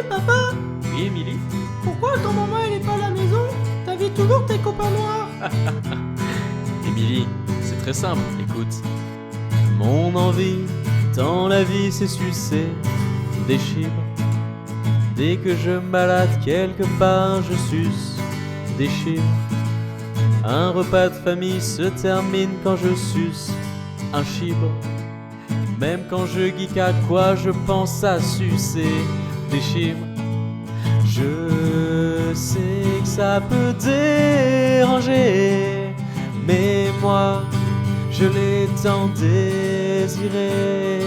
Papa, Oui, Émilie? pourquoi ton maman elle est pas à la maison? T'invites toujours tes copains noirs. Émilie, c'est très simple, écoute. Mon envie dans la vie, c'est sucer des chibres. Dès que je me balade quelque part, je suce des chibres. Un repas de famille se termine quand je suce un chibre. Même quand je geek à quoi, je pense à sucer des chibres. Je sais que ça peut déranger, mais moi, je l'ai tant désiré.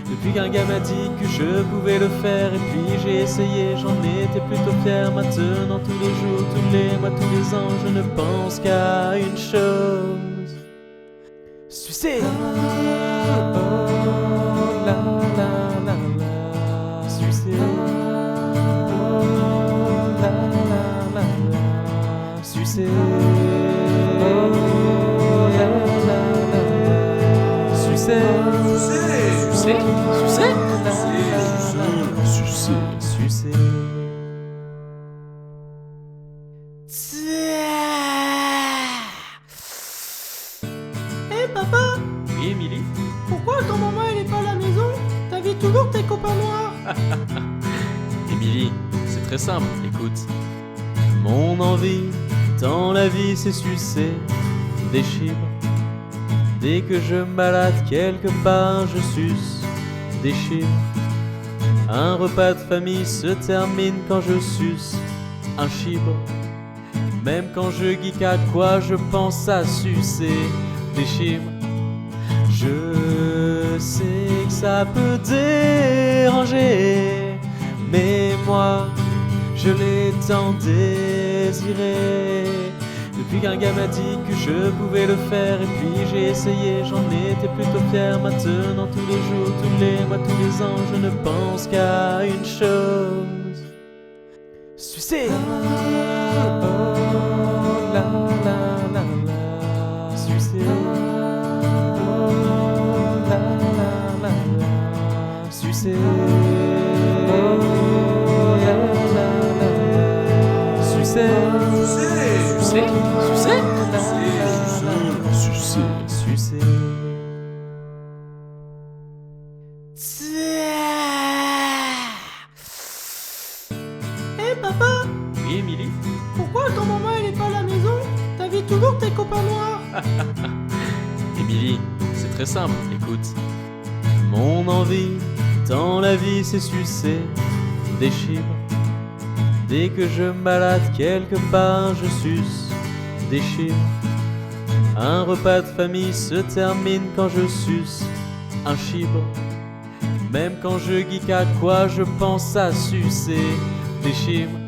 Depuis qu'un gars m'a dit que je pouvais le faire, et puis j'ai essayé, j'en étais plutôt fier. Maintenant, tous les jours, tous les mois, tous les ans, je ne pense qu'à une chose: sucer. Oh, la, la, la, la. Sucer. Oh, la, la, la, la. Sucer. Oh, la, la, la, la. Sucer. Sucer, sucer, Sucer. Papa, Oui, Émilie? pourquoi ton maman elle est pas à la maison? T'invites toujours tes copains noirs. Émilie, c'est très simple, écoute. Mon envie dans la vie, c'est sucer des chibres. Dès que je me balade quelque part, je suce des chibres. Un repas de famille se termine quand je suce un chibre. Même quand je geek à quoi, je pense à sucer des chibres. Je sais que ça peut déranger, mais moi, je l'ai tant désiré. Depuis qu'un gars m'a dit que je pouvais le faire, et puis j'ai essayé, j'en étais plutôt fier. Maintenant, tous les jours, tous les mois, tous les ans, je ne pense qu'à une chose: sucer. Oh, la, la, la, la. Sucer. Oh, la, la, la, la. Sucer. Oh, la, la, la, la. Sucer. Sucer, sucer, Sucer. Papa, Oui, Émilie? pourquoi ton maman elle est pas à la maison? T'invites toujours tes copains noirs. Émilie, c'est très simple, écoute. Mon envie dans la vie, c'est sucer des chibres. Dès que je me balade quelque part, je suce des chibres. Un repas de famille se termine quand je suce un chibre. Même quand je geek à quoi, je pense à sucer des chibres.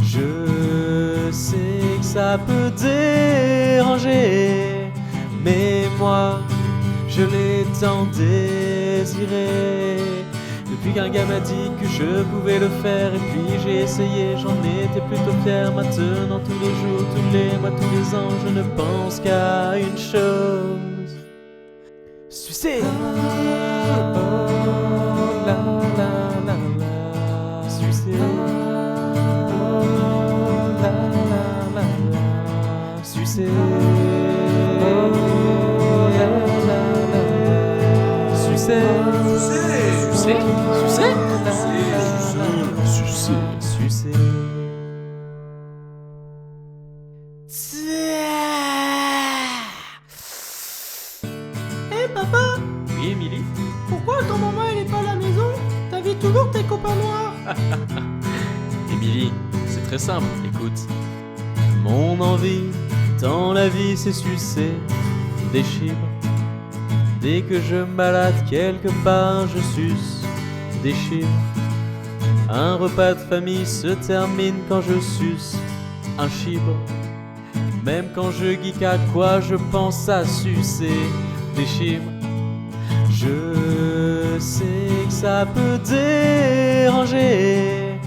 Je sais que ça peut déranger, mais moi, je l'ai tant désiré. Depuis qu'un gars m'a dit que je pouvais le faire, et puis j'ai essayé, j'en étais plutôt fier. Maintenant, tous les jours, tous les mois, tous les ans, je ne pense qu'à une chose: sucer. Oh, la, la, la, la. Sucer. Oh, la, la, la, la. Sucer. Oh, la, la, la, la. Sucer. Sucer, sucer, Sucer. Papa, Oui, Émilie? pourquoi ton maman elle est pas à la maison? T'invites toujours tes copains noirs. Émilie, c'est très simple, écoute. Mon envie dans la vie, c'est sucer des chibres. Dès que je me balade quelque part, je suce des chibres. Un repas de famille se termine quand je suce un chibre. Même quand je geek à quoi, je pense à sucer des chibres. Je sais que ça peut déranger,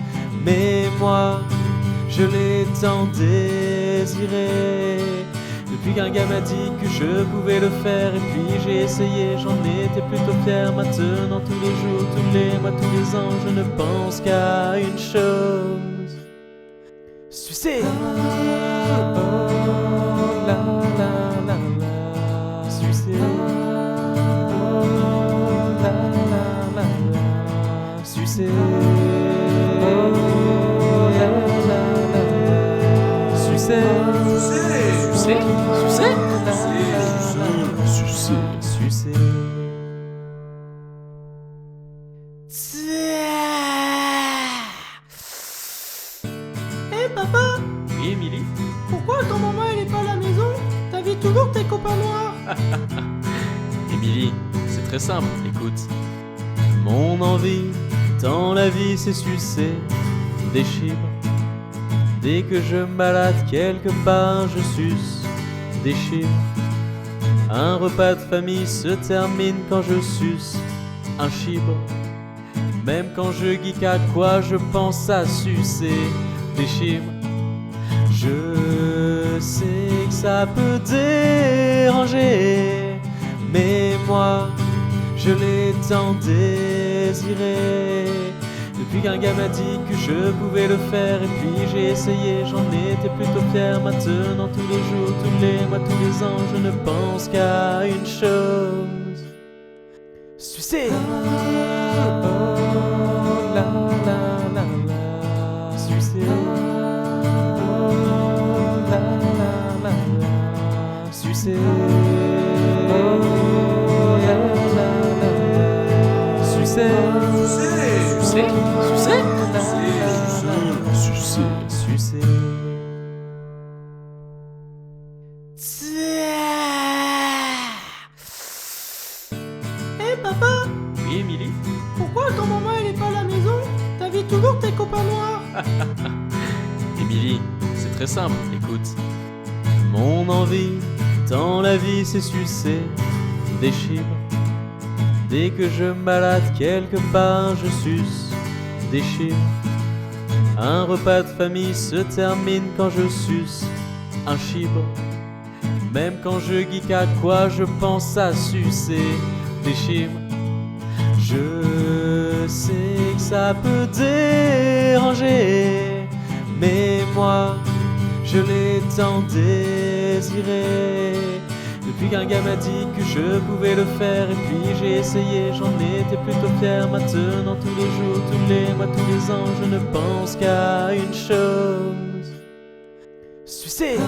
mais moi, je l'ai tant désiré. Depuis qu'un gars m'a dit que je pouvais le faire, et puis j'ai essayé, j'en étais plutôt fier. Maintenant tous les jours, tous les mois, tous les ans, je ne pense qu'à une chose: sucer. Sucer. Sucer. Sucer. Sucer. Sucer. Hé papa, Oui, Émilie? pourquoi quand maman elle est pas à la maison, t'invites toujours tes copains noirs? Émilie, c'est très simple, écoute. Mon envie dans la vie, c'est sucer des chibres. Dès que je me balade quelque part, je suce des chibres. Un repas de famille se termine quand je suce un chibre. Même quand je geek à quoi, je pense à sucer des chibres. Je sais que ça peut déranger, mais moi, je l'ai tant désiré. Depuis qu'un gars m'a dit que je pouvais le faire, et puis j'ai essayé, j'en étais plutôt fier. Maintenant tous les jours, tous les mois, tous les ans, je ne pense qu'à une chose: sucer. Sucer. Sucer. Sucer. Sucer. Hé papa, Oui, Émilie? pourquoi quand maman elle est pas à la maison, t'invites toujours tes copains noirs? Émilie, c'est très simple, écoute. Mon envie dans la vie, c'est sucer des chibres. Dès que je me balade quelque part, je suce des chibres. Un repas de famille se termine quand je suce un chibre. Même quand je geek à quoi, je pense à sucer des chibres. Je sais que ça peut déranger, mais moi, je l'ai tant désiré. Depuis qu'un gars m'a dit que je pouvais le faire, et puis j'ai essayé, j'en étais plutôt fier. Maintenant tous les jours, tous les mois, tous les ans, je ne pense qu'à une chose: sucer.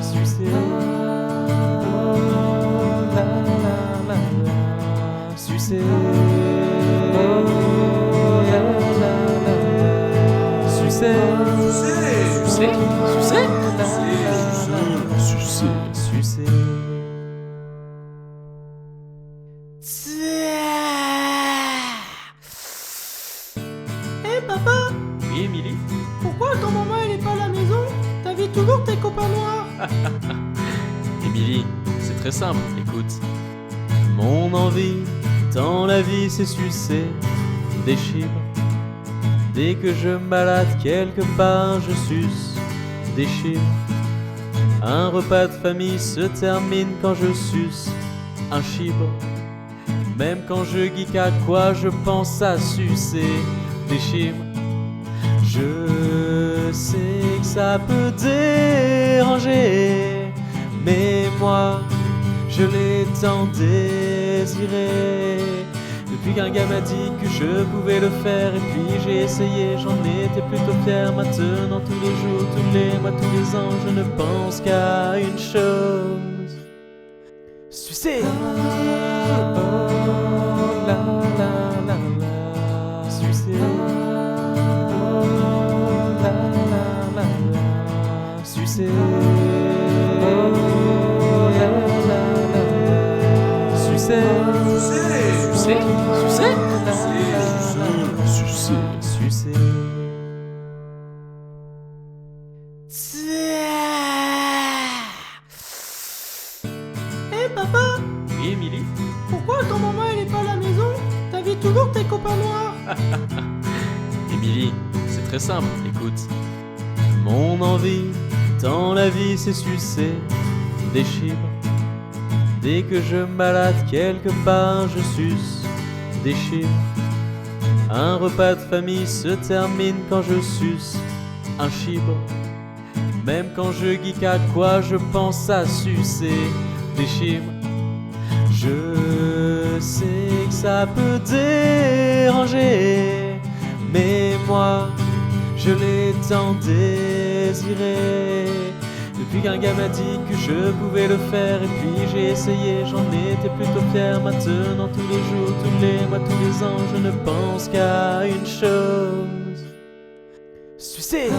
Sucer. Sucer. Sucer. Sucer. Hé papa, Oui, Émilie? pourquoi quand maman elle est pas à la maison, t'invites toujours tes copains noirs? Émilie, c'est très simple, écoute. Mon envie dans la vie, c'est sucer des chibres. Dès que je me balade quelque part, je suce des chibres. Un repas de famille se termine quand je suce un chibre. Même quand je geek à quoi, je pense à sucer des chibres. Je sais que ça peut déranger, mais moi, je l'ai tant désiré. Depuis qu'un gars m'a dit que je pouvais le faire, et puis j'ai essayé, j'en étais plutôt fier. Maintenant tous les jours, tous les mois, tous les ans, je ne pense qu'à une chose: sucer. Sucer. Sucer. Sucer. Hé papa, Oui, Émilie? pourquoi quand maman elle est pas à la maison, t'invites toujours tes copains noirs? Émilie, c'est très simple, écoute. Mon envie, tant la vie c'est sucer des chibres. Dès que je me balade quelque part, je suce des chibres. Un repas de famille se termine quand je suce un chibre. Même quand je geek à quoi, je pense à sucer des chibres. Je sais que ça peut déranger, mais moi, je l'ai tant désiré. Depuis qu'un gars m'a dit que je pouvais le faire, et puis j'ai essayé, j'en étais plutôt fier. Maintenant, tous les jours, tous les mois, tous les ans, je ne pense qu'à une chose: sucer.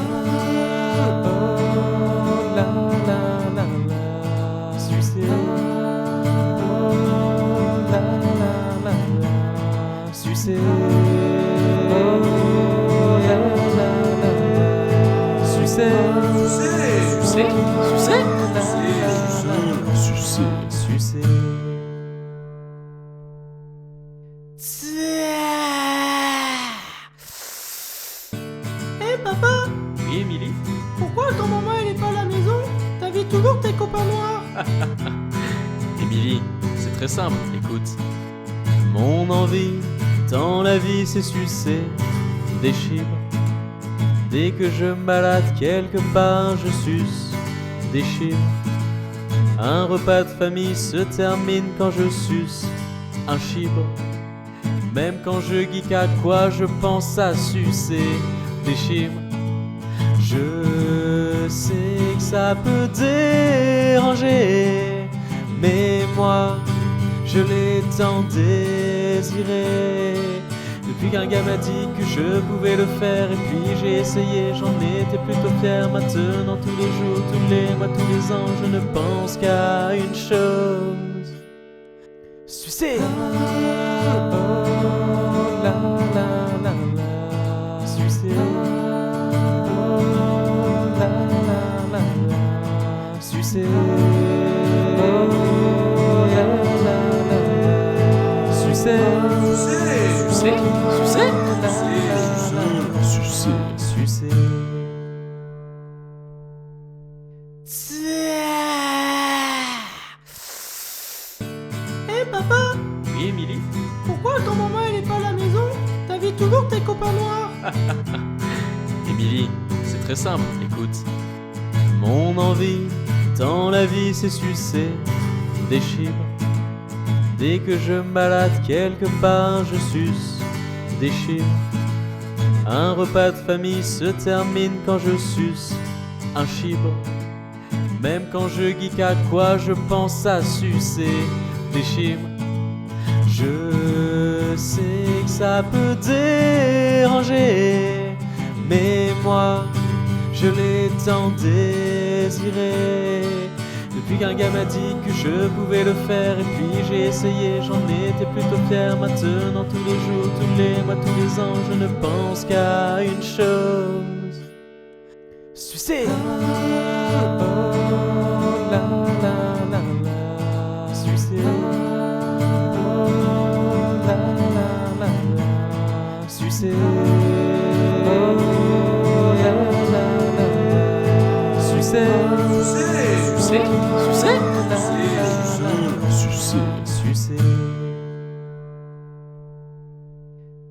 La la la la, sucer. La la la la, sucer. La la la, sucer. Sucer, sucer. Hé papa, Oui, Émilie? pourquoi quand maman elle est pas à la maison, t'invites toujours tes copains noirs? Émilie, c'est très simple, écoute. Mon envie, tant la vie c'est sucer des chibres. Dès que je me balade quelque part, je suce des chibres. Un repas de famille se termine quand je suce un chibre. Même quand je geek à quoi, je pense à sucer des chibres. Je sais que ça peut déranger, mais moi, je l'ai tant désiré. Depuis qu'un gars m'a dit que je pouvais le faire, et puis j'ai essayé, j'en étais plutôt fier. Maintenant, tous les jours, tous les mois, tous les ans, je ne pense qu'à une chose: sucer. La la la la, sucer. La la la la, sucer. La la la, sucer. Sucer, sucer. Hé papa, Oui, Émilie? pourquoi quand maman elle est pas à la maison, t'invites toujours tes copains noirs? Émilie, c'est très simple, écoute. Mon envie, tant la vie c'est sucer des chibres. Dès que je me balade quelque part, je suce des chibres. Un repas de famille se termine quand je suce un chibre. Même quand je geek à quoi, je pense à sucer des chibres. Je sais que ça peut déranger, mais moi, je l'ai tant désiré. Depuis qu'un gars m'a dit que je pouvais le faire, et puis j'ai essayé, j'en étais plutôt fier. Maintenant, tous les jours, tous les mois, tous les ans, je ne pense qu'à une chose: sucer. La la la la, sucer. La la la la, sucer. La la la, sucer.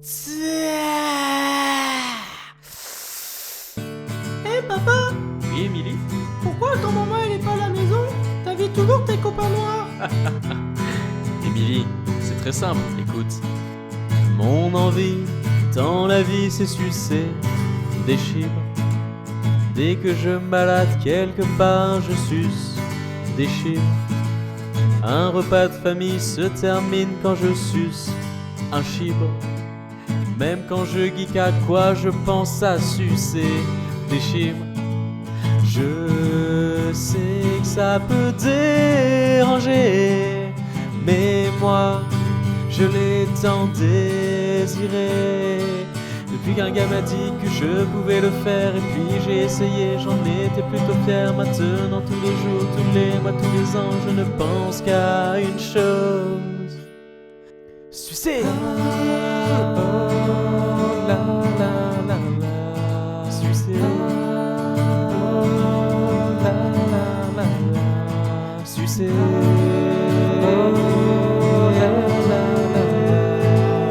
Sucer. Hé papa, Oui, Émilie? pourquoi quand maman elle est pas à la maison, t'invites toujours tes copains noirs? Émilie, c'est très simple, écoute. Mon envie, tant la vie c'est sucer des chibres. Dès que je me balade quelque part, je suce des chibres. Un repas de famille se termine quand je suce un chibre. Même quand je geek à quoi, je pense à sucer des chibres. Je sais que ça peut déranger, mais moi, je l'ai tant désiré. Depuis qu'un gars m'a dit que je pouvais le faire, et puis j'ai essayé, j'en étais plutôt fier. Maintenant, tous les jours, tous les mois, tous les ans, je ne pense qu'à une chose: sucer. La la la la, sucer. sucer.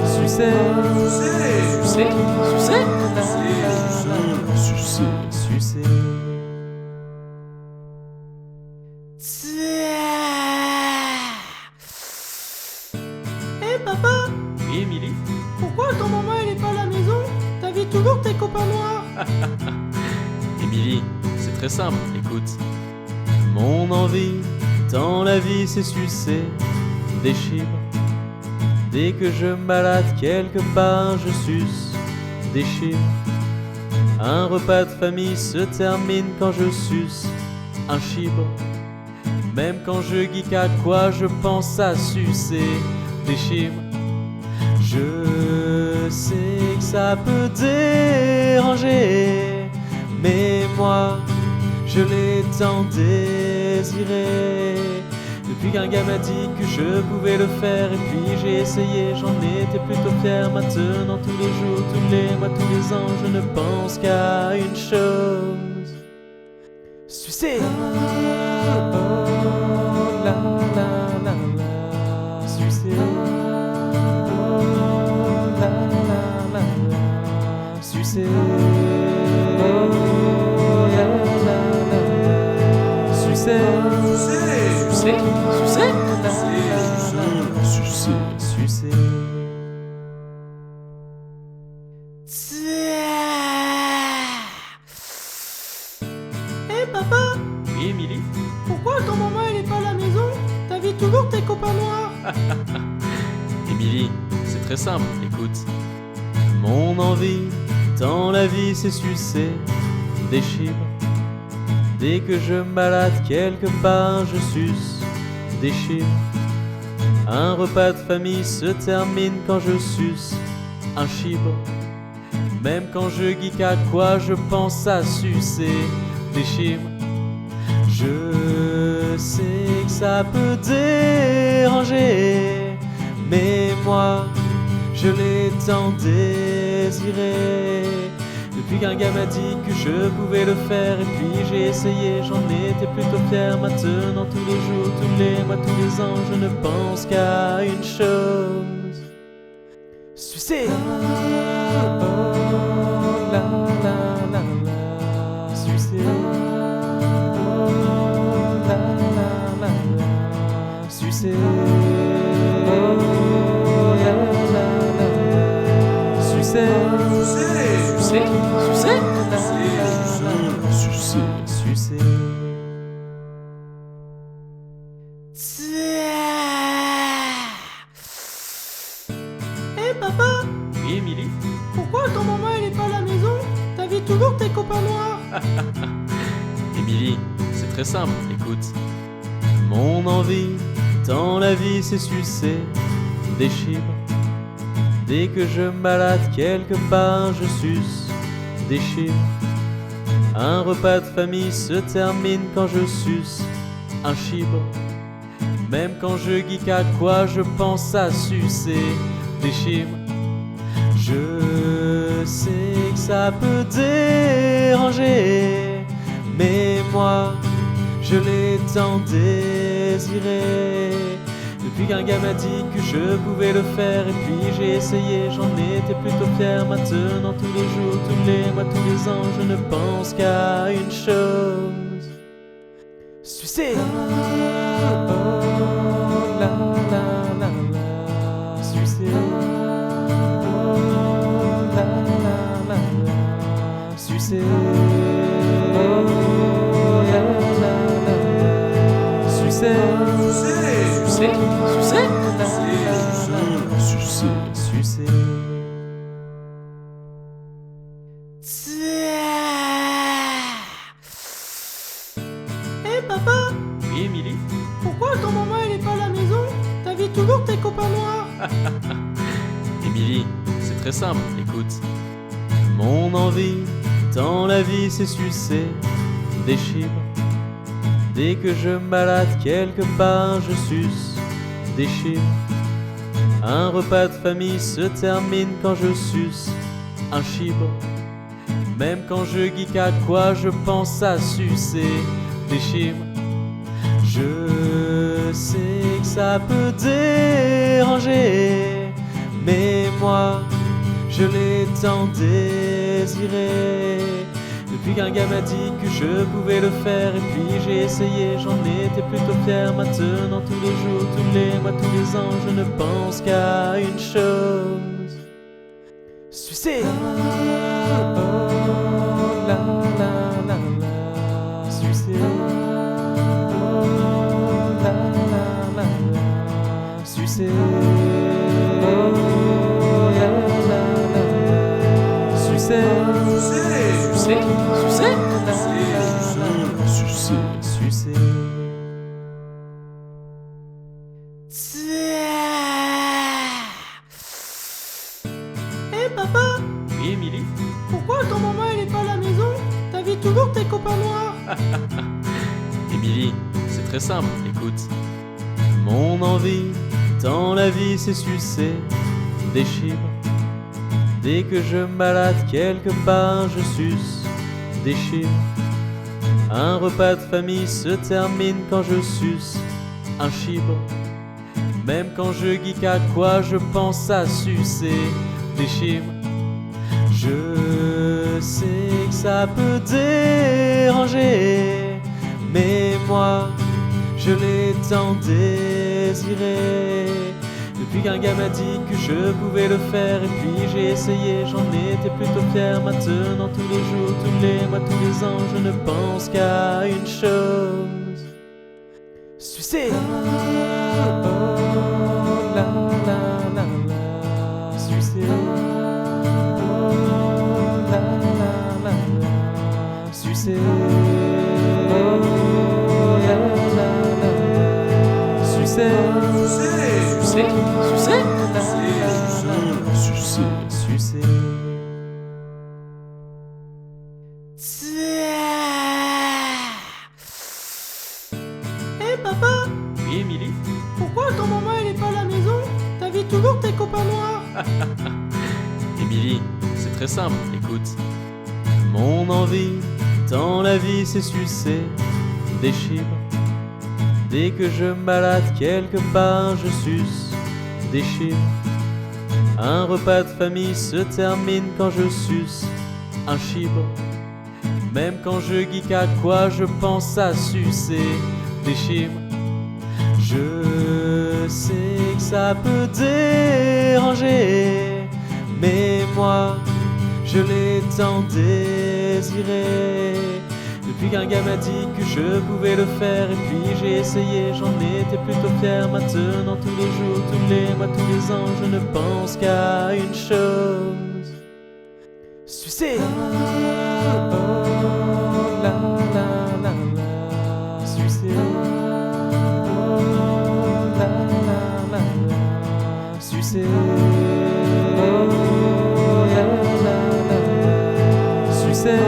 Sucer. Sucer. Sucer. Sucer. Eh papa, Oui, Émilie? pourquoi quand maman elle est pas à la maison, t'invites toujours tes copains noirs? Émilie, c'est très simple, écoute. Mon envie dans la vie c'est sucer des chibres. Dès que je me balade quelque part, je suce des chibres. Un repas de famille se termine quand je suce un chibre. Même quand je geek à quoi, je pense à sucer des chibres. Je sais que ça peut déranger, mais moi, je l'ai tant désiré. Depuis qu'un gars m'a dit que je pouvais le faire, et puis j'ai essayé, j'en étais plutôt fier. Maintenant, tous les jours, tous les mois, tous les ans, je ne pense qu'à une chose: sucer. Sucer. Sucer. Sucer. Sucer. Sucer. Eh papa, Oui, Émilie? pourquoi quand maman elle est pas à la maison, t'invites toujours tes copains noirs? Émilie, c'est très simple, écoute. Mon envie dans la vie c'est sucer des chibres. Dès que je me balade quelque part, je suce des chibres. Un repas de famille se termine quand je suce un chibre. Même quand je geek à quoi, je pense à sucer des chibres. Je sais que ça peut déranger, mais moi, je l'ai tant désiré. Depuis qu'un gars m'a dit que je pouvais le faire, et puis j'ai essayé, j'en étais plutôt fier. Maintenant, tous les jours, tous les mois, tous les ans, je ne pense qu'à une chose: sucer. Sucer. Sucer. Sucer. Sucer. Eh papa, Oui, Émilie? pourquoi quand maman elle est pas à la maison, t'invites toujours tes copains noirs? Émilie, c'est très simple, écoute. Mon envie dans la vie c'est sucer des chibres. Dès que je me balade quelque part, je suce des chibres. Un repas de famille se termine quand je suce un chibre. Même quand je geek à quoi, je pense à sucer des chibres. Je sais que ça peut déranger, mais moi, je l'ai tant désiré. Depuis qu'un gars m'a dit que je pouvais le faire, et puis j'ai essayé, j'en étais plutôt fier. Maintenant, tous les jours, tous les mois, tous les ans, je ne pense qu'à une chose: sucer. Sucer. Sucer. Sucer. Sucer. Eh papa, Oui, Émilie? pourquoi quand maman elle est pas à la maison, t'invites toujours tes copains noirs? Émilie, c'est très simple, écoute. Mon envie dans la vie c'est sucer des chibres. Dès que je me balade quelque part, je suce des chibres. Un repas de famille se termine quand je suce un chibre. Même quand je geek à quoi, je pense à sucer des chibres. Je sais que ça peut déranger, mais moi, je l'ai tant désiré. Depuis qu'un gars m'a dit que je pouvais le faire, et puis j'ai essayé, j'en étais plutôt fier. Maintenant, tous les jours, tous les mois, tous les ans, je ne pense qu'à une chose: sucer. La la la la, sucer. La la la la, sucer. La la la, sucer. Sucer, sucer, sucer. Hé papa, Oui, Émilie? pourquoi quand maman elle est pas à la maison, t'invites toujours tes copains noirs? Émilie, c'est très simple, écoute. Mon envie dans la vie, c'est sucer des chibres. Dès que je me balade quelque part, je suce des chibres. Un repas de famille se termine quand je suce un chibre. Même quand je geek, à quoi je pense à sucer des chibres. Je sais que ça peut déranger, mais moi, je l'ai tant désiré. Depuis qu'un gars m'a dit que je pouvais le faire, et puis j'ai essayé, j'en étais plutôt fier. Maintenant, tous les jours, tous les mois, tous les ans, je ne pense qu'à une chose: sucer. La la la la, sucer. La la la la, sucer. La la la, sucer. Sucer, sucer, sucer. Hé papa, Oui, Émilie? pourquoi quand maman elle est pas à la maison, t'invites toujours tes copains noirs? Émilie, c'est très simple, écoute. Mon envie dans la vie, c'est sucer des chibres. Dès que je me balade quelque part, je suce des chibres. Un repas de famille se termine quand je suce un chibre. Même quand je geek, à quoi je pense à sucer des chibres. Je sais que ça peut déranger, mais moi, je l'ai tant désiré. Depuis qu'un gars m'a dit que je pouvais le faire, et puis j'ai essayé, j'en étais plutôt fier. Maintenant, tous les jours, tous les mois, tous les ans, je ne pense qu'à une chose: sucer. La la la la, sucer. La la la la, sucer. La la la, sucer.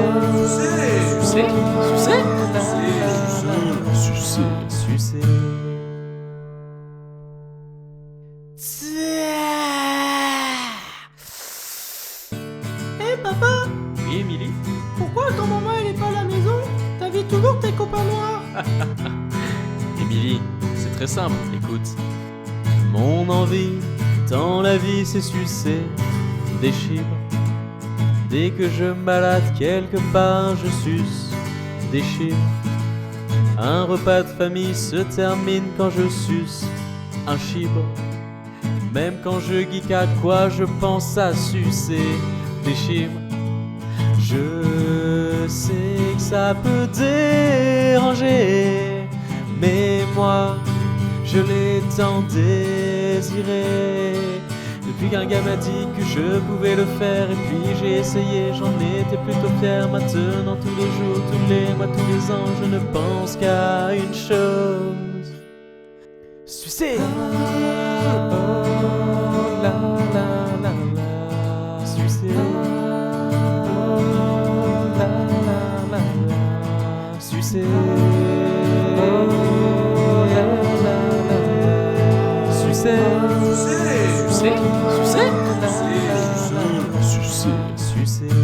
Sucer, sucer, sucer. Hé papa, Oui, Émilie? pourquoi quand maman elle est pas à la maison, t'invites toujours tes copains noirs? Émilie, c'est très simple, écoute. Mon envie dans la vie, c'est sucer des chibres. Dès que je me balade quelque part, je suce des chibres. Un repas de famille se termine quand je suce un chibre. Même quand je geek, à quoi je pense à sucer des chibres. Je sais que ça peut déranger, mais moi, je l'ai tant désiré. Depuis qu'un gars m'a dit que je pouvais le faire, et puis j'ai essayé, j'en étais plutôt fier. Maintenant, tous les jours, tous les mois, tous les ans, je ne pense qu'à une chose: sucer. La la la la, sucer. La la la la, sucer. La la la, sucer. Sucer, sucer, sucer.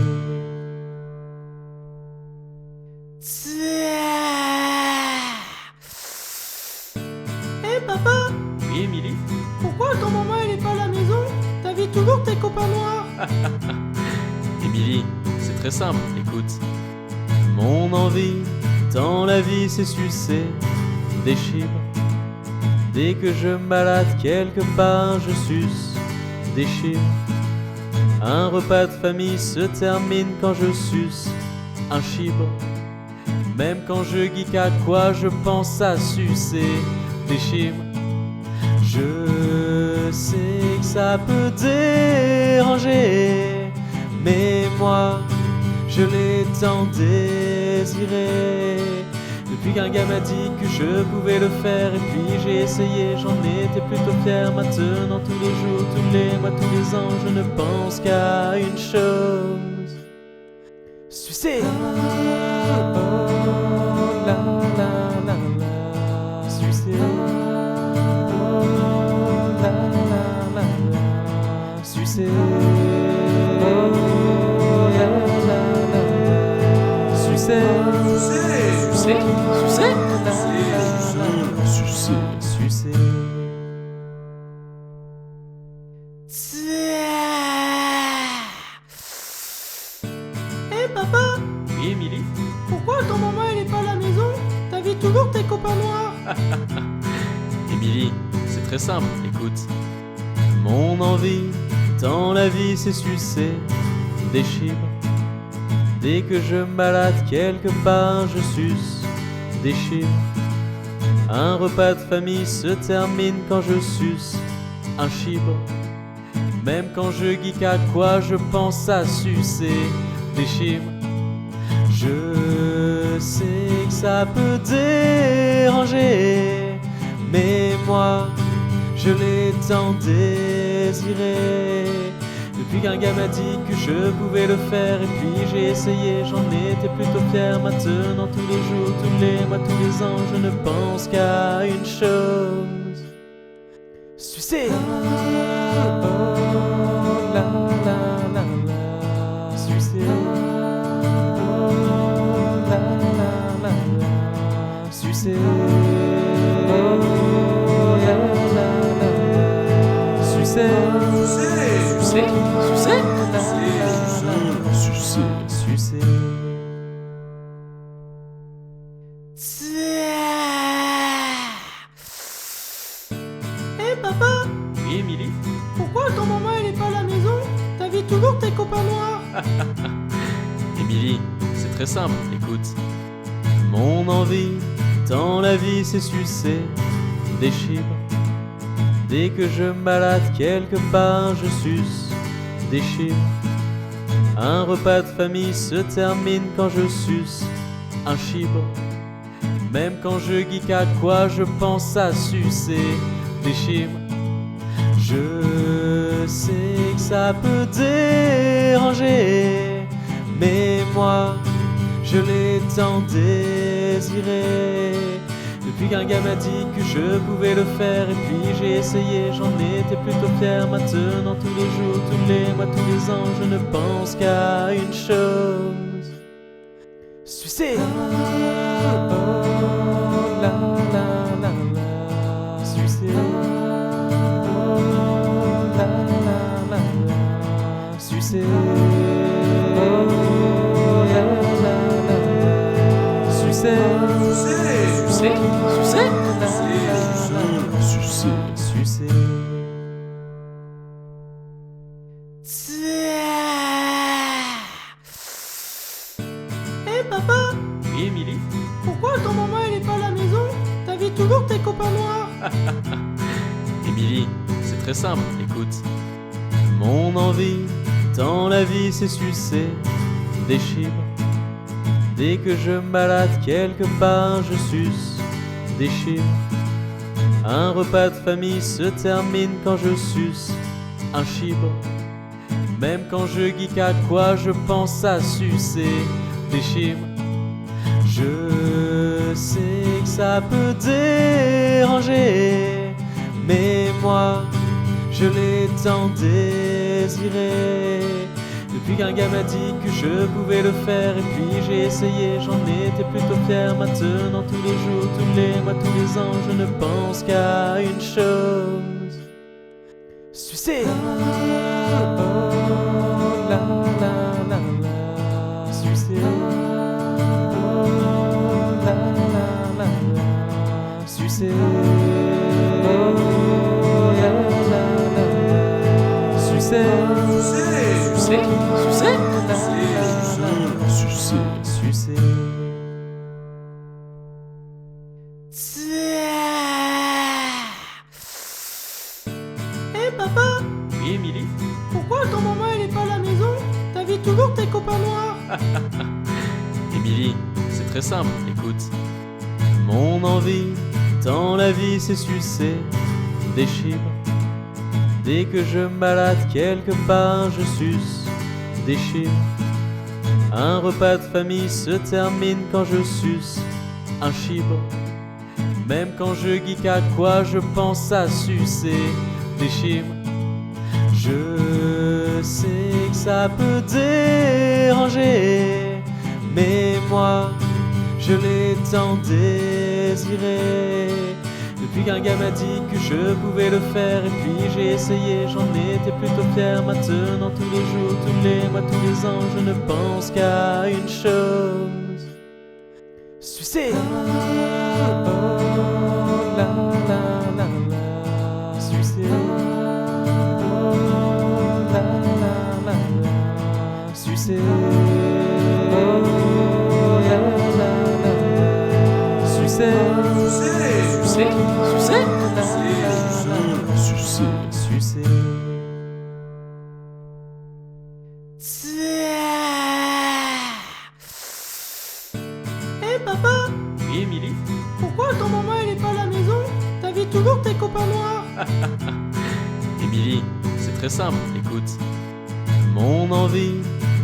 Hé toujours tes copains noirs. Émilie, c'est très simple, écoute. Mon envie dans la vie, c'est sucer des chibres. Dès que je me balade quelque part, je suce des chibres. Un repas de famille se termine quand je suce un chibre. Même quand je geek à quoi, je pense à sucer des chibres. Je sais que ça peut déranger, mais moi, je l'ai tant désiré. Depuis qu'un gars m'a dit que je pouvais le faire, et puis j'ai essayé, j'en étais plutôt fier. Maintenant, tous les jours, tous les mois, tous les ans, je ne pense qu'à une chose: sucer. Oh, la la la la, sucer. Oh, la la la la, sucer. Oh, la la la la, sucer. Sucer, sucer, sucer. Eh papa, Oui, Émilie? pourquoi quand maman elle est pas à la maison, t'invites toujours tes copains noirs? Émilie, c'est très simple, écoute. Mon envie dans la vie, c'est sucer des chibres. Dès que je me balade quelque part, je suce des chibres. Un repas de famille se termine quand je suce un chibre. Même quand je geek à quoi, je pense à sucer des chibres. Je sais que ça peut déranger, mais moi, je l'ai tant désiré. Depuis qu'un gars m'a dit que je pouvais le faire, et puis j'ai essayé, j'en étais plutôt fier. Maintenant, tous les jours, tous les mois, tous les ans, je ne pense qu'à une chose: sucer. Oh, la la la la, sucer. Oh, la la la la, sucer. Oh, la la la la, sucer. Sucer, sucer, sucer. Eh papa, Oui, Émilie? pourquoi quand maman elle est pas à la maison, t'invites toujours tes copains noirs? Émilie, c'est très simple, écoute. Mon envie dans la vie, c'est sucer des chibres. Dès que je me balade quelque part, je suce des chibres. Un repas de famille se termine quand je suce un chibre. Même quand je geek à quoi, je pense à sucer des chibres. Je sais que ça peut déranger, mais moi, je l'ai tant désiré. Depuis qu'un gars m'a dit que je pouvais le faire, et puis j'ai essayé, j'en étais plutôt fier. Maintenant, tous les jours, tous les mois, tous les ans, je ne pense qu'à une chose: sucer. Oh, la la la la, sucer. Oh, la la la la, sucer. Oh, la la la la, sucer. Sucer, sucer, sucer. Eh papa, Oui, Émilie? pourquoi quand maman elle est pas à la maison, t'invites toujours tes copains noirs? Émilie, c'est très simple, écoute. Mon envie dans la vie, c'est sucer des chibres. Dès que je me balade quelque part, je suce des chibres. Un repas de famille se termine quand je suce un chibre. Même quand je geek à quoi, je pense à sucer des chibres. Je sais que ça peut déranger, mais moi, je l'ai tant désiré. Depuis qu'un gars m'a dit que je pouvais le faire, et puis j'ai essayé, j'en étais plutôt fier. Maintenant, tous les jours, tous les mois, tous les ans, je ne pense qu'à une chose: sucer. sucer. Oh la la la la. Sucer. Sucer. Sucer. Sucer. Sucer. Hé papa, Oui, Émilie? pourquoi quand maman elle est pas à la maison, t'invites toujours tes copains noirs? Émilie, c'est très simple, écoute. Mon envie dans la vie c'est sucer des chibres. Dès que je me balade quelque part, je suce des chibres. Un repas de famille se termine quand je suce un chibre. Même quand je geek à quoi, je pense à sucer des chibres. Je sais que ça peut déranger, mais moi, je l'ai tant désiré. Depuis qu'un gars m'a dit que je pouvais le faire, et puis j'ai essayé, j'en étais plutôt fier. Maintenant, tous les jours, tous les mois, tous les ans, je ne pense qu'à une chose: sucer. Oh la la la la. Sucer. Oh la la la la. Sucer. Oh la la la la. Sucer. Sucer. Sucer. Sucer. Sucer. Hé papa, Oui, Émilie? pourquoi quand maman elle est pas à la maison, t'invites toujours tes copains noirs? Émilie, c'est très simple, écoute. Mon envie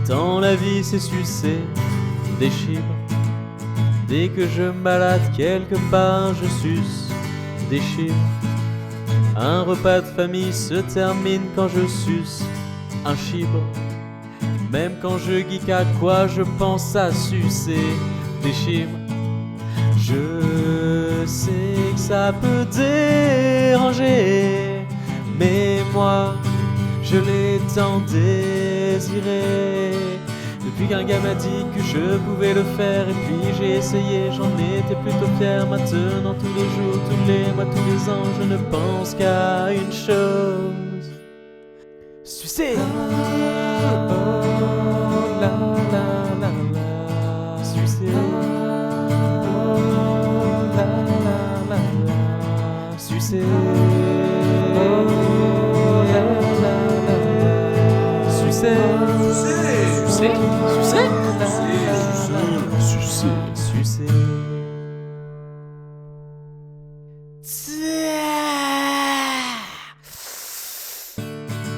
dans la vie c'est sucer des chibres. Dès que je me balade quelque part, je suce des chibres. Un repas de famille se termine quand je suce un chibre. Même quand je geek à quoi, je pense à sucer des chibres. Je sais que ça peut déranger, mais moi, je l'ai tant désiré. Depuis qu'un gars m'a dit que je pouvais le faire, et puis j'ai essayé, j'en étais plutôt fier. Maintenant, tous les jours, tous les mois, tous les ans, je ne pense qu'à une chose: sucer. Oh la la la la. Sucer. Oh la la la la. Sucer. Oh la la la la. Sucer. Sucer. Sucer. Sucer. Sucer.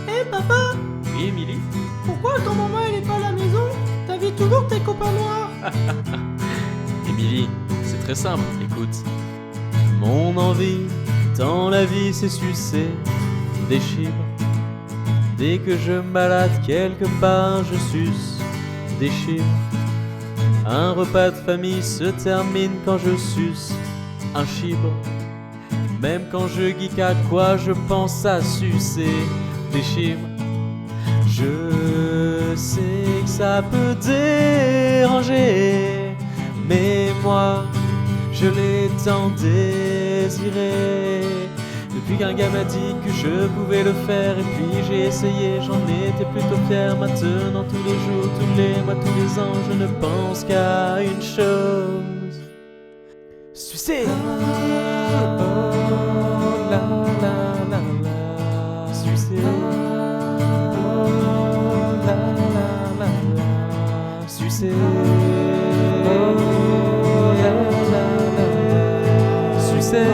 Hé papa, Oui, Émilie? pourquoi quand maman elle est pas à la maison, t'invites toujours tes copains noirs? Émilie, c'est très simple, écoute. Mon envie dans la vie c'est sucer des chibres. Dès que je me balade quelque part, je suce des chibres. Un repas de famille se termine quand je suce un chibre. Même quand je geek à quoi, je pense à sucer des chibres. Je sais que ça peut déranger, mais moi, je l'ai tant désiré. Depuis qu'un gars m'a dit que je pouvais le faire, et puis j'ai essayé, j'en étais plutôt fier. Maintenant, tous les jours, tous les mois, tous les ans, je ne pense qu'à une chose: sucer. Oh la la la la. Sucer. Oh la la la la. Sucer. Oh la la la la. Sucer.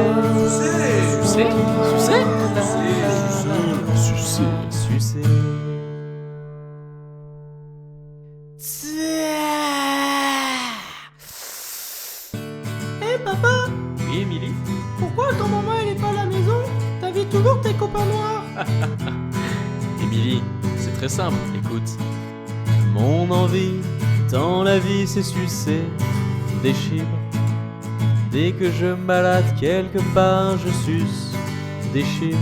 Sucer. Sucer. Sucer. Sucer. Hé papa, Oui, Émilie? pourquoi quand maman elle est pas à la maison, t'invites toujours tes copains noirs? Émilie, c'est très simple, écoute. Mon envie dans la vie c'est sucer des chibres. Dès que je me balade quelque part, je suce des chibres.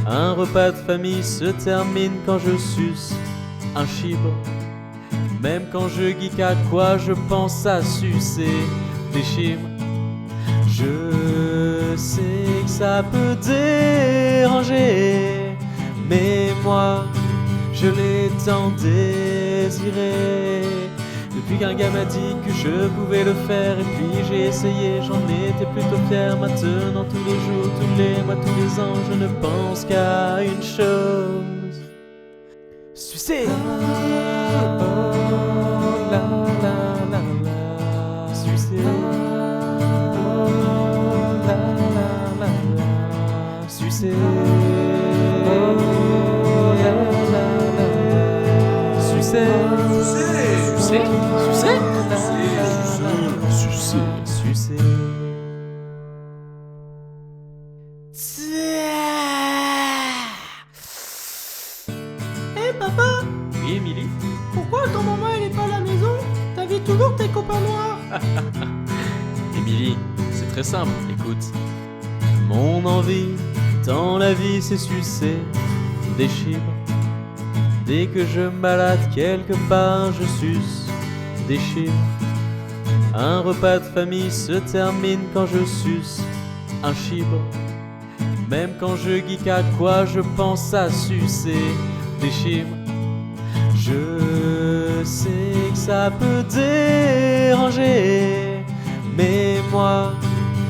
Un repas de famille se termine quand je suce un chibre. Même quand je geek à quoi, je pense à sucer des chibres. Je sais que ça peut déranger, mais moi, je l'ai tant désiré. Depuis qu'un gars m'a dit que je pouvais le faire, et puis j'ai essayé, j'en étais plutôt fier. Maintenant, tous les jours, tous les mois, tous les ans, je ne pense qu'à une chose: sucer. Sucer. Sucer. Sucer. Sucer. Sucer. Sucer. Hé papa, Oui, Émilie? pourquoi quand maman elle est pas à la maison, t'invites toujours tes copains noirs? Émilie, c'est très simple, écoute. Mon envie dans la vie, c'est sucer des chibres. Dès que je me balade quelque part, je suce des chibres. Un repas de famille se termine quand je suce un chibre. Même quand je geek à quoi, je pense à sucer des chibres. Je sais que ça peut déranger, mais moi,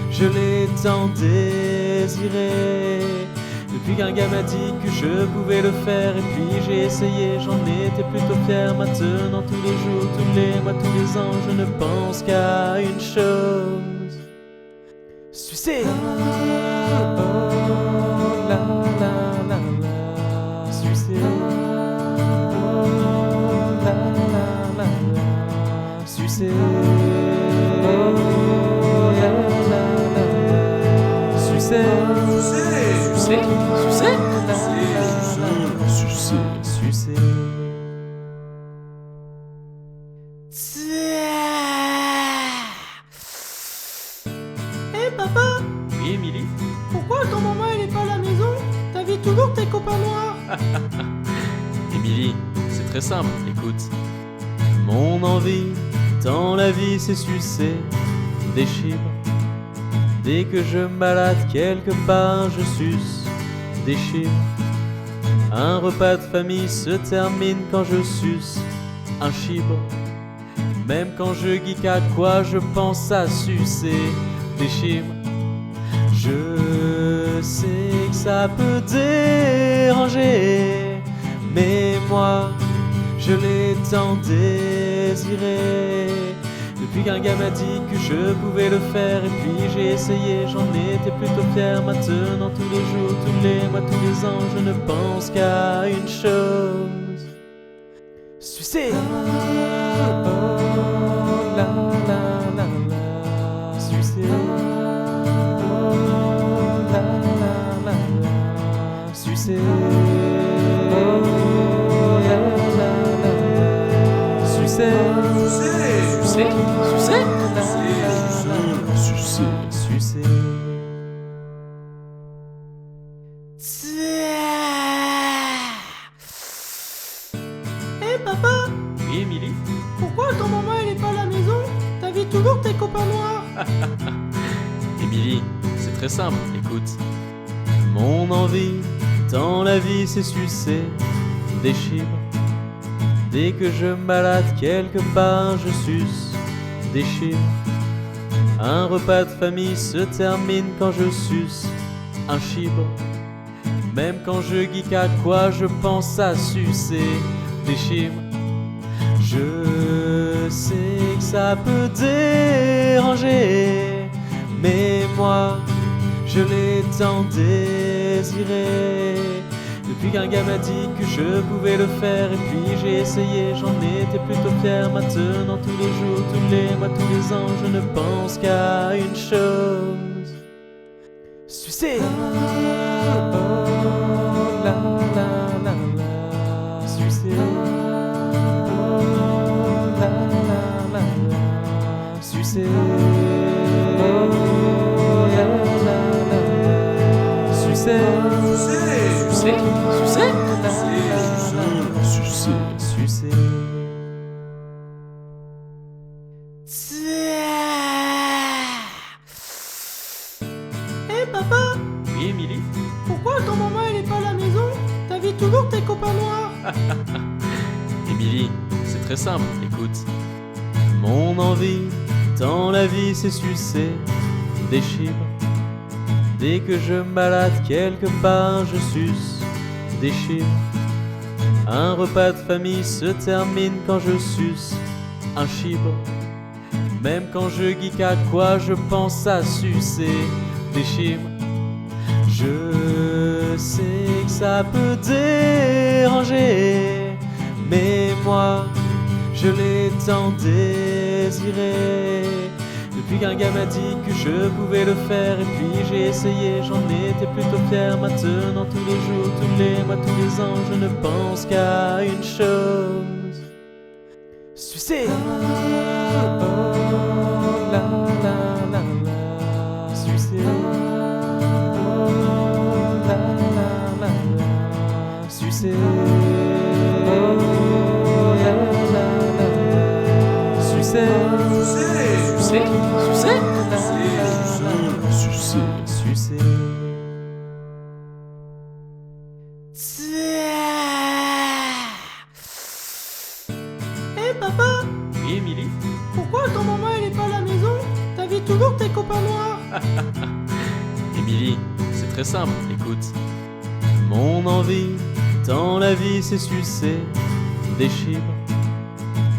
je l'ai tant désiré. Depuis qu'un gars m'a dit que je pouvais le faire, et puis j'ai essayé, j'en étais plutôt fier. Maintenant, tous les jours, tous les mois, tous les ans, je ne pense qu'à une chose: sucer. Sucer. Sucer. Sucer. Sucer. Hé papa, Oui, Émilie? pourquoi quand maman elle est pas à la maison, t'invites toujours tes copains noirs? Émilie, c'est très simple, écoute. Mon envie dans la vie, c'est sucer des chibres. Dès que je me balade quelque part, je suce des chibres. Un repas de famille se termine quand je suce un chibre. Même quand je geek à quoi, je pense à sucer des chibres. Je sais que ça peut déranger, mais moi, je l'ai tant désiré. Depuis qu'un gars m'a dit que je pouvais le faire, et puis j'ai essayé, j'en étais plutôt fier. Maintenant, tous les jours, tous les mois, tous les ans, je ne pense qu'à une chose: sucer. Sucer. Sucer. Sucer. Sucer. Hé papa, Oui, Émilie? pourquoi quand maman elle est pas à la maison, t'invites toujours tes copains noirs? Émilie, c'est très simple, écoute. Mon envie dans la vie, c'est sucer des chibres. Dès que je me balade quelque part, je suce des chibres. Un repas de famille se termine quand je suce un chibre. Même quand je geek à quoi, je pense à sucer des chibres. Je sais que ça peut déranger, mais moi, je l'ai tant désiré. Depuis qu'un gars m'a dit que je pouvais le faire, et puis j'ai essayé, j'en étais plutôt fier. Maintenant, tous les jours, tous les mois, tous les ans, je ne pense qu'à une chose: sucer. Sucer. Sucer. Sucer. Hé t'invites toujours tes copains noirs. Émilie, c'est très simple, écoute. Mon envie dans la vie, c'est sucer des chibres. Dès que je me balade quelque part, je suce des chibres. Un repas de famille se termine quand je suce un chibre. Même quand je geek à quoi, je pense à sucer des chibres. Je sais que ça peut déranger, mais moi, je l'ai tant désiré. Depuis qu'un gars m'a dit que je pouvais le faire, et puis j'ai essayé, j'en étais plutôt fier. Maintenant, tous les jours, tous les mois, tous les ans, je ne pense qu'à une chose: sucer. Sucer. Sucer. Sucer. Sucer. Sucer. Hé papa, Oui, Émilie? pourquoi quand maman elle est pas à la maison, t'invites toujours tes copains noirs? Émilie, c'est très simple, écoute. Mon envie dans la vie, c'est sucer des chibres.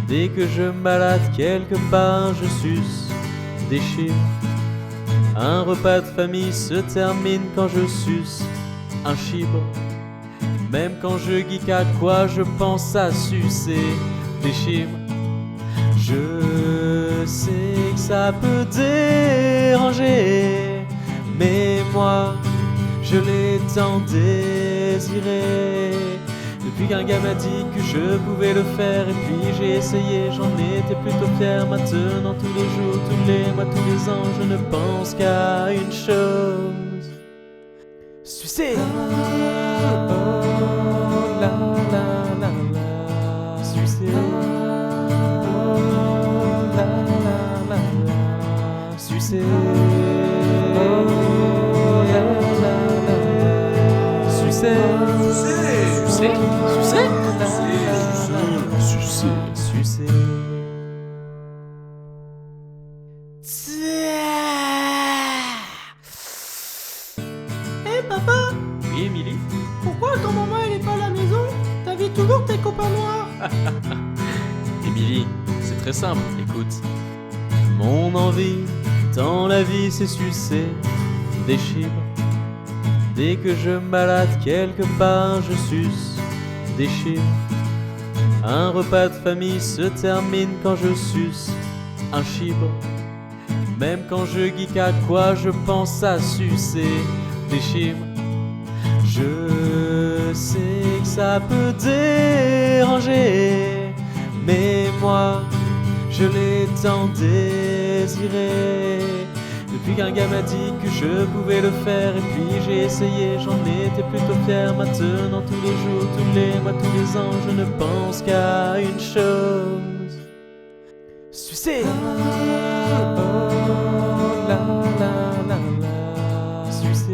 Dès que je me balade quelque part, je suce des chibres. Un repas de famille se termine quand je suce un chibre. Même quand je geek à quoi, je pense à sucer des chibres. Je sais que ça peut déranger, mais moi, je l'ai tant désiré. Depuis qu'un gars m'a dit que je pouvais le faire, et puis j'ai essayé, j'en étais plutôt fier. Maintenant, tous les jours, tous les mois, tous les ans, je ne pense qu'à une chose: sucer. Sucer. Sucer. Sucer. Sucer. Hé papa, Oui, Émilie? pourquoi quand maman elle est pas à la maison, t'invites toujours tes copains noirs? Émilie, c'est très simple, écoute. Mon envie dans la vie, c'est sucer des chibres. Dès que je me balade quelque part, je suce des chibres. Un repas de famille se termine quand je suce un chibre. Même quand je geek à quoi, je pense à sucer des chibres. Je sais que ça peut déranger, mais moi, je l'ai tant désiré. Depuis qu'un gars m'a dit que je pouvais le faire, et puis j'ai essayé, j'en étais plutôt fier. Maintenant, tous les jours, tous les mois, tous les ans, je ne pense qu'à une chose: sucer. Sucer.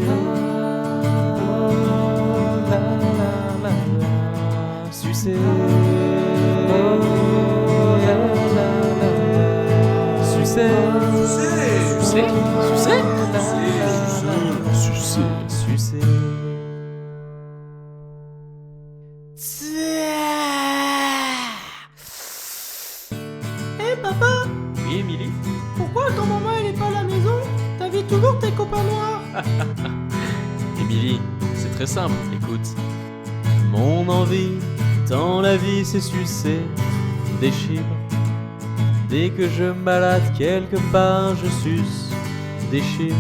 Sucer. Sucer. Sucer. Hé papa, Oui, Émilie? pourquoi quand maman elle est pas à la maison, t'invites toujours tes copains noirs? Émilie, c'est très simple, écoute. Mon envie dans la vie, c'est sucer des chibres. Dès que je me balade quelque part, je suce des chibres.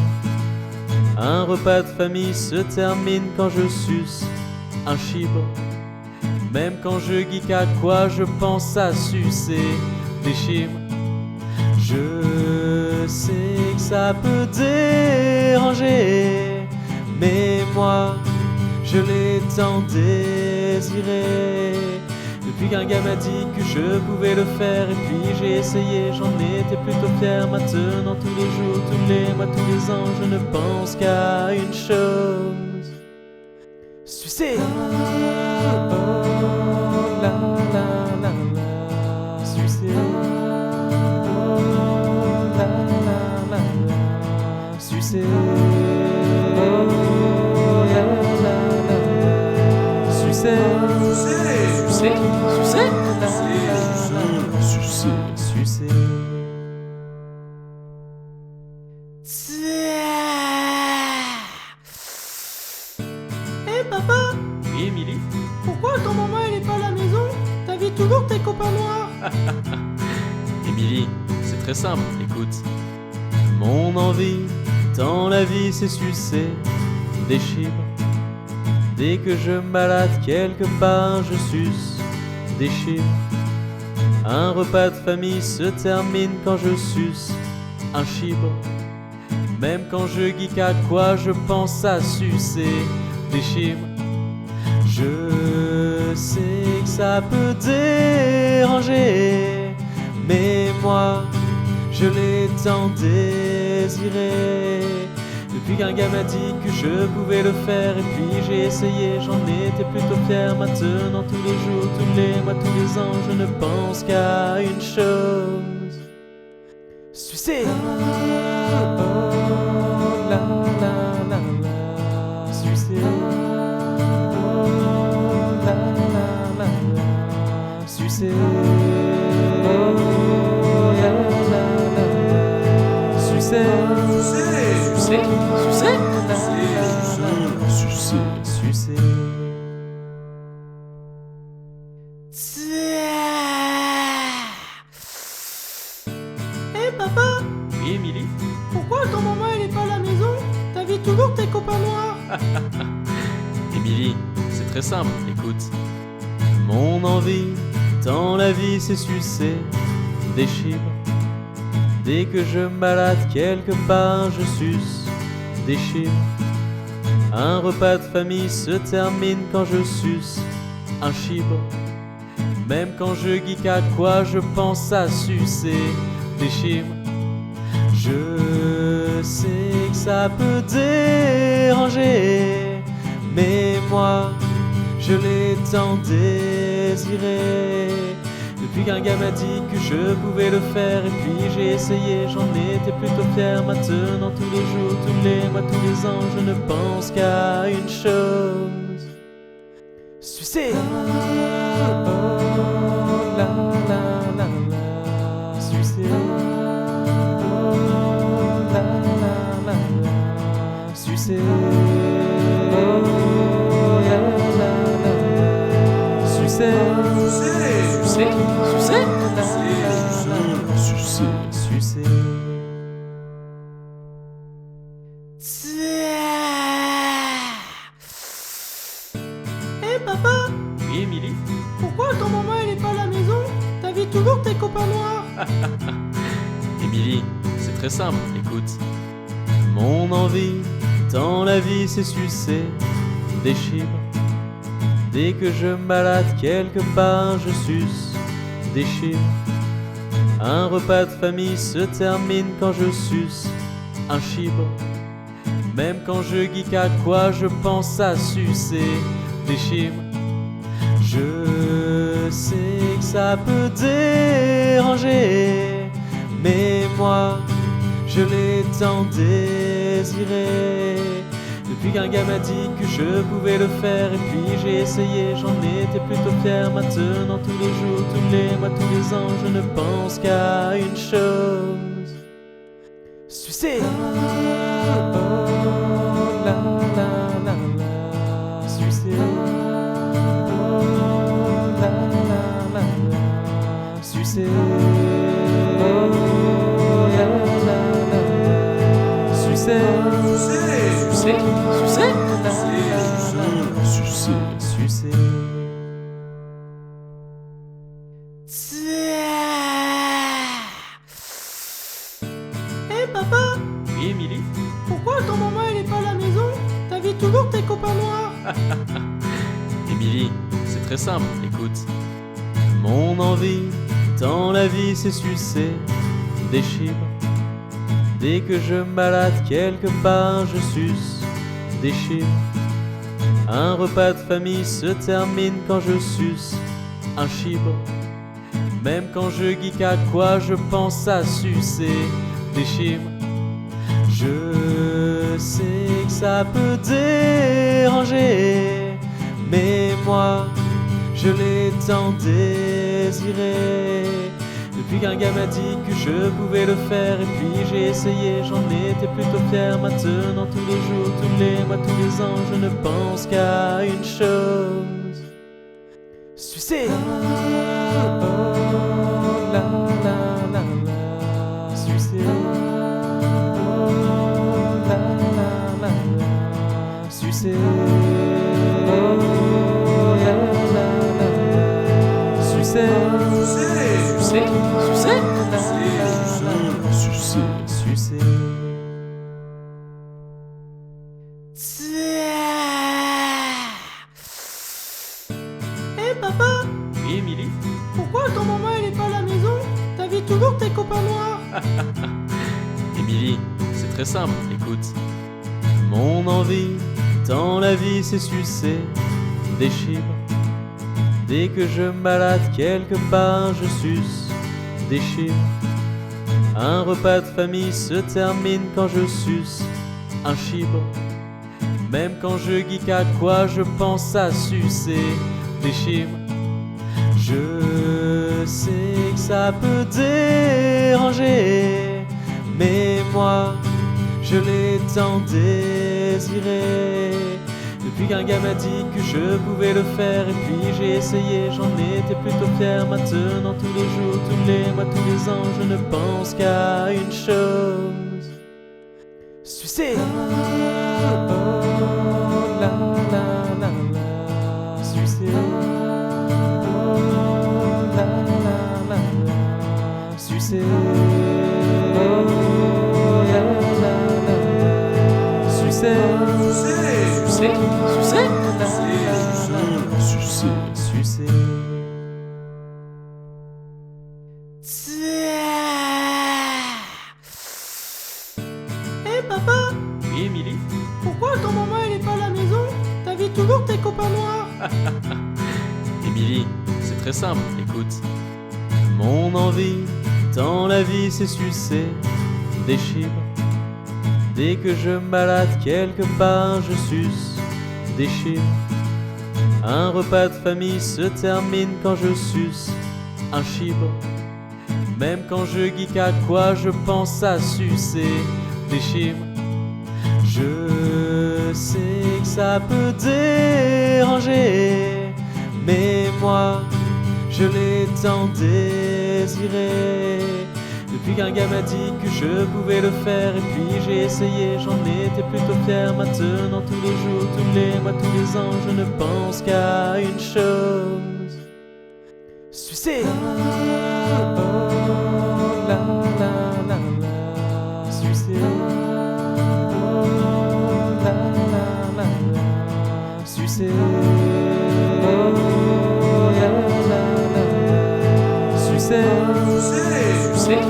Un repas de famille se termine quand je suce un chibre. Même quand je geek à quoi, je pense à sucer des chibres. Je sais que ça peut déranger, mais moi, je l'ai tant désiré. Depuis qu'un gars m'a dit que je pouvais le faire, et puis j'ai essayé, j'en étais plutôt fier. Maintenant, tous les jours, tous les mois, tous les ans, je ne pense qu'à une chose: sucer. Sucer. Sucer. Sucer. Sucer. Sucer. Eh papa, Oui, Émilie? pourquoi ton maman elle est pas à la maison? T'invites toujours tes copains noirs. Émilie, c'est très simple, écoute. Mon envie, dans la vie, c'est sucer des chibres. Dès que je me balade quelque part, je suce des chibres. Un repas de famille se termine quand je suce un chibre. Même quand je geek à quoi, je pense à sucer des chibres. Je sais que ça peut déranger, mais moi, je l'ai tant désiré. Depuis qu'un gars m'a dit que je pouvais le faire, et puis j'ai essayé, j'en étais plutôt fier. Maintenant, tous les jours, tous les mois, tous les ans, je ne pense qu'à une chose: Sucer. Sucer. Sucer. Sucer. Sucer. Eh papa, Oui, Émilie? pourquoi ton maman elle est pas à la maison? T'invites toujours tes copains noirs. Émilie, c'est très simple, écoute. Mon envie, dans la vie, c'est sucer des chibres. Dès que je me balade quelque part, je suce des chibres. Un repas de famille se termine quand je suce un chibre. Même quand je geek à quoi, je pense à sucer des chibres. Je sais que ça peut déranger, mais moi, je l'ai tant désiré. Depuis qu'un gars m'a dit que je pouvais le faire, et puis j'ai essayé, j'en étais plutôt fier. Maintenant, tous les jours, tous les mois, tous les ans, je ne pense qu'à une chose: Sucer. Sucer. Sucer. Sucer. Sucer. Eh papa, Oui, Émilie? pourquoi ton maman elle est pas à la maison? T'invites toujours tes copains noirs. Émilie, c'est très simple, écoute. Mon envie, dans la vie, c'est sucer des chibres. Dès que je me balade quelque part, je suce des chibres. Un repas de famille se termine quand je suce un chibre. Même quand je geek à quoi, je pense à sucer des chibres. Je sais que ça peut déranger, mais moi, je l'ai tant désiré. Depuis qu'un gars m'a dit que je pouvais le faire, et puis j'ai essayé, j'en étais plutôt fier. Maintenant, tous les jours, tous les mois, tous les ans, je ne pense qu'à une chose: Sucer. Sucer. Sucer. Sucer. Sucer. Eh papa, Oui, Émilie? pourquoi ton maman elle est pas à la maison? T'invites toujours tes copains noirs. Émilie, c'est très simple, écoute. Mon envie, dans la vie, c'est sucer des chibres. Dès que je me balade quelque part, je suce des chibres. Un repas de famille se termine quand je suce un chibre. Même quand je geek à quoi je pense à sucer des chibres. Je sais que ça peut déranger, mais moi je l'ai tant désiré. Depuis qu'un gars m'a dit que je pouvais le faire, et puis j'ai essayé, j'en étais plutôt fier. Maintenant tous les jours, tous les mois, tous les ans, je ne pense qu'à une chose: sucer. La la la la, sucer. La la la la, sucer. La la la, sucer. Sucer. Sucer. Sucer. Eh papa, Oui, Émilie? pourquoi quand maman elle est pas à la maison, t'invites toujours tes copains noirs? Émilie, c'est très simple, écoute. Mon envie dans la vie, c'est sucer des chibres. Dès que je me balade quelque part, je suce des chibres. Un repas de famille se termine quand je suce un chibre. Même quand je geek à quoi je pense à sucer des chibres. Je sais que ça peut déranger, mais moi je l'ai tant désiré. Depuis qu'un gars m'a dit que je pouvais le faire, et puis j'ai essayé, j'en étais plutôt fier. Maintenant tous les jours, tous les mois, tous les ans, je ne pense qu'à une chose: sucer. La la la la, sucer. La la la la, sucer. La la la, sucer. Sucer. Sucer. Sucer. Eh papa, Oui, Émilie? pourquoi quand maman elle est pas à la maison, t'invites toujours tes copains noirs? Émilie, c'est très simple, écoute. Mon envie dans la vie, c'est sucer des chibres. Dès que je me balade quelque part, je suce des chibres. Un repas de famille se termine quand je suce un chibre. Même quand je geek à quoi je pense à sucer des chibres. Je sais que ça peut déranger, mais moi je l'ai tant désiré. Depuis qu'un gars m'a dit que je pouvais le faire, et puis j'ai essayé, j'en étais plutôt fier. Maintenant tous les jours, tous les mois, tous les ans, je ne pense qu'à une chose: sucer. La la la la, sucer. La la la la, sucer. La la la, sucer. Sucer.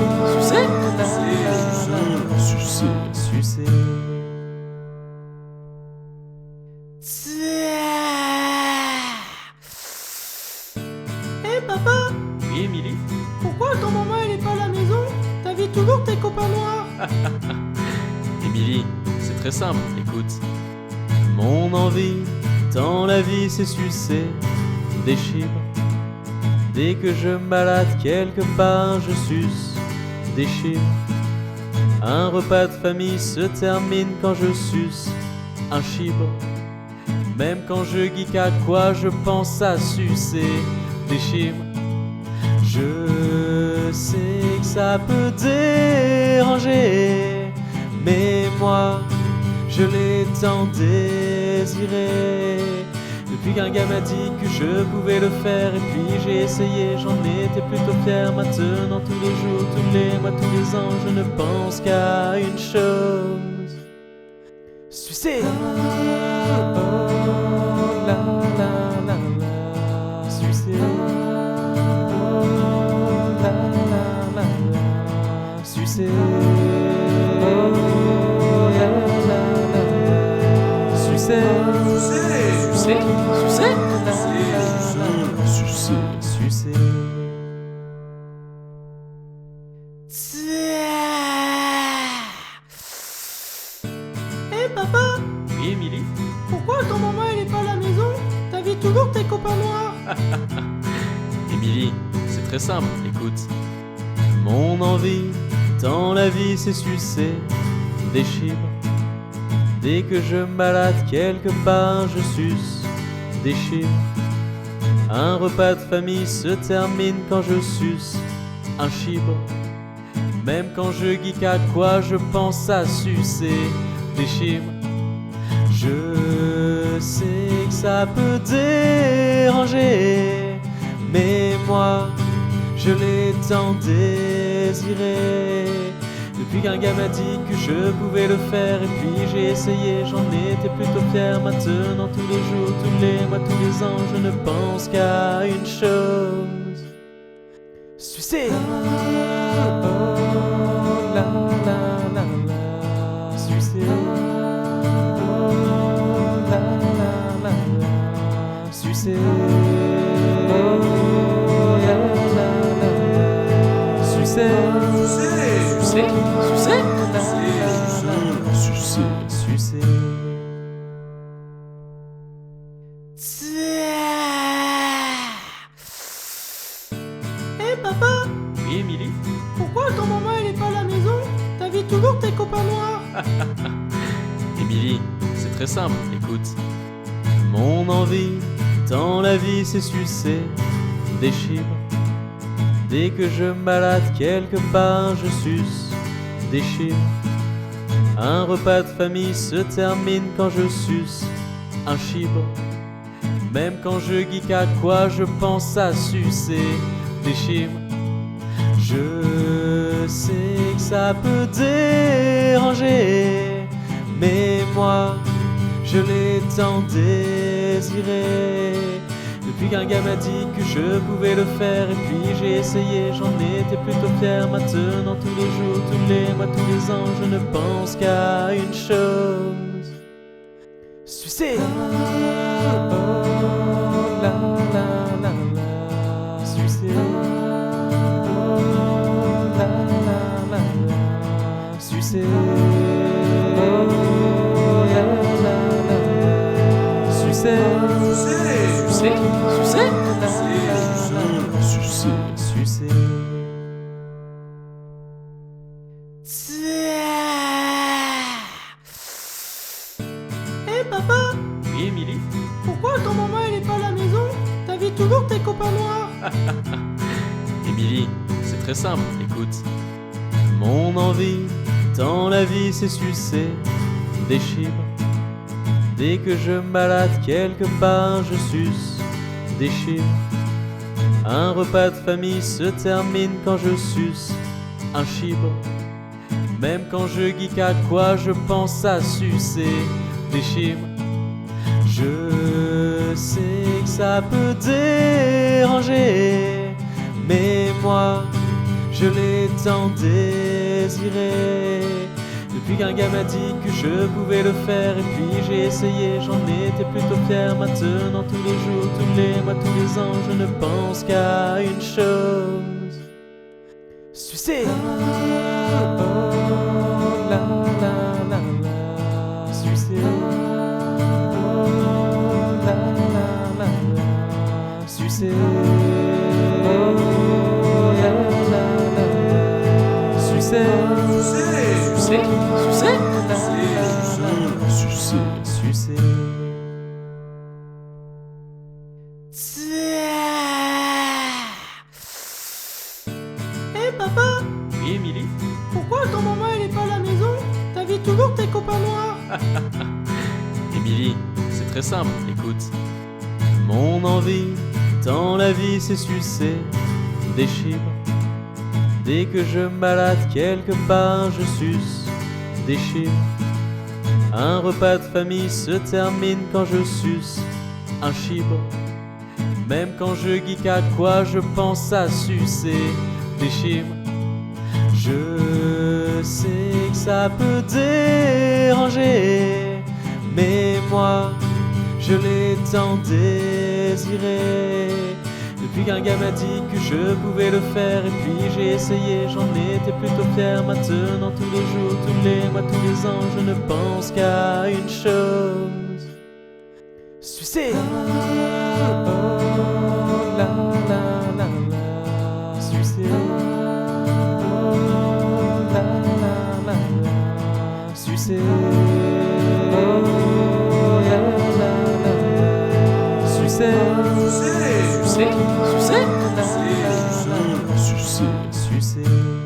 Sucer. Sucer. Eh papa, Oui, Émilie? pourquoi quand maman elle est pas à la maison, t'invites toujours tes copains noirs? Émilie, c'est très simple, écoute. Mon envie dans la vie, c'est sucer des chibres. Dès que je me balade quelque part, je suce des chibres. Un repas de famille se termine quand je suce un chibre. Même quand je geek à quoi je pense à sucer des chibres. Je sais que ça peut déranger, mais moi je l'ai tant désiré. Depuis qu'un gars m'a dit que je pouvais le faire, et puis j'ai essayé, j'en étais plutôt fier. Maintenant tous les jours, tous les mois, tous les ans, je ne pense qu'à une chose: sucer. La la la la, sucer. La la la la, sucer. La la la la, sucer. Sucé. Sucé. Hé papa, Oui, Émilie? pourquoi quand maman elle est pas à la maison, t'invites toujours tes copains noirs? Émilie, c'est très simple, écoute. Mon envie dans la vie, c'est sucer des chibres. Dès que je me balade quelque part, je suce des chibres. Un repas de famille se termine quand je suce un chibre. Même quand je geek à quoi, je pense à sucer des chibres. Je sais que ça peut déranger, mais moi, je l'ai tant désiré. Depuis qu'un gars m'a dit que je pouvais le faire, et puis j'ai essayé, j'en étais plutôt fier. Maintenant, tous les jours, tous les mois, tous les ans, je ne pense qu'à une chose: sucer. La la la la, sucer. La la la la, sucer. La la la, sucer. Sucé. Sucer. Hé papa, Oui, Émilie? pourquoi quand maman elle est pas à la maison, t'invites toujours tes copains noirs? Émilie, c'est très simple, écoute. Mon envie dans la vie, c'est sucer des chibres. Dès que je me balade quelque part, je suce des chibres. Un repas de famille se termine quand je suce un chibre. Même quand je geek à quoi, je pense à sucer des chibres. Je sais que ça peut déranger, mais moi, je l'ai tant désiré. Depuis qu'un gars m'a dit que je pouvais le faire, et puis j'ai essayé, j'en étais plutôt fier. Maintenant, tous les jours, tous les mois, tous les ans, je ne pense qu'à une chose: sucer. La la la la, sucer. La la la la, sucer. La la la, sucer. Sucé. Sucer. Hé papa, Oui, Émilie? pourquoi quand maman elle est pas à la maison, t'invites toujours tes copains noirs? Émilie, c'est très simple, écoute. Mon envie dans la vie, c'est sucer des chibres. Dès que je me balade quelque part, je suce des chibres. Un repas de famille se termine quand je suce un chibre. Même quand je geek à quoi, je pense à sucer des chibres. Je sais que ça peut déranger, mais moi, je l'ai tant désiré. Depuis qu'un gars m'a dit que je pouvais le faire, et puis j'ai essayé, j'en étais plutôt fier. Maintenant, tous les jours, tous les mois, tous les ans, je ne pense qu'à une chose: sucer. La la la la, sucer. La la la la, sucer. La la la, sucer. Sucer. Hé papa, Oui, Émilie? pourquoi quand maman elle est pas à la maison, t'invites toujours tes copains noirs? Émilie, c'est très simple, écoute. Mon envie dans la vie, c'est sucer des chibres. Dès que je me balade quelque part, je suce des chibres. Un repas de famille se termine quand je suce un chibre. Même quand je geek à quoi, je pense à sucer des chibres. Je sais que ça peut déranger, mais moi, je je l'ai tant désiré. Depuis qu'un gars m'a dit que je pouvais le faire, et puis j'ai essayé, j'en étais plutôt fier. Maintenant tous les jours, tous les mois, tous les ans, je ne pense qu'à une chose: sucer. La la la la, sucer. La la la la, sucer. La la la, sucer. Sucer. Sucer. Sucer. Sucer.